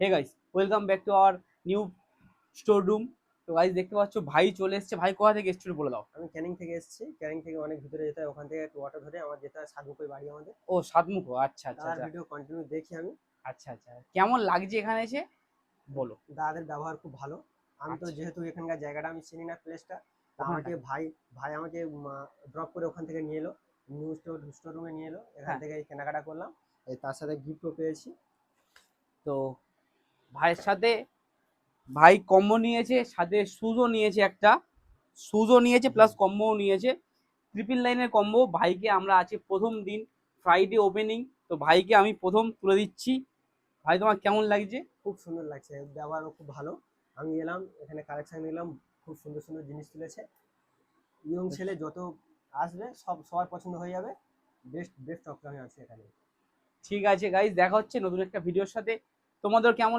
Hey guys, welcome back to our new store room. তো guys দেখতে পাচ্ছ ভাই চলে এসেছে। ভাই কোথা থেকে এসেছিল বলে দাও। আমি ক্যানিং থেকে এসেছি। ক্যানিং থেকে অনেক ভিতরে যেতে হয়, ওখান থেকে একটু অটো ধরে আমার যেতে হয় সাধুকই বাড়ি আমাদের। ও সাতমুখ, আচ্ছা আচ্ছা দাদার আচ্ছা ভিডিও কন্টিনিউ দেখি আমি। আচ্ছা আচ্ছা। কেমন লাগছে এখানে এসে বলো। দাদাদের ব্যবহার খুব ভালো। আমি তো আচ্ছা, যেহেতু এখানকার জায়গাটা আমি চিনি না, প্লেসটা, তা ওখানে আমাকে থাকে। ভাই ভাই আমাকে ড্রপ করে ওখান থেকে নিয়ে এলো, নিউ স্টোর রুমে নিয়ে এলো। এখান হ্যাঁ, থেকে কেনাকাটা করলাম, এই তার সাথে গিফটও পেয়েছি। তো ভাইয়ের সাথে ভাই কম্বো নিয়েছে, সাথে শুজও নিয়েছে, একটা শুজও নিয়েছে জি। প্লাস কম্বোও নিয়েছে। ট্রিপল লাইনের কম্বো। ভাইকে আমরা আছি প্রথম দিন, ফ্রাইডে ওপেনিং, তো ভাইকে আমি প্রথম তুলে দিচ্ছি। ভাই তোমার কেমন লাগছে? খুব সুন্দর লাগছে, ব্যবহারও খুব ভালো। আমি এলাম এখানে কালেকশন নিলাম, খুব সুন্দর সুন্দর জিনিস তুলেছে। ইয়ং ছেলে যত আসবে সবার পছন্দ হয়ে যাবে। বেস্ট বেস্ট অফার আমি আছে এখানে। ঠিক আছে গাইজ, দেখা হচ্ছে নতুন একটা ভিডিওর সাথে। তোমাদের কেমন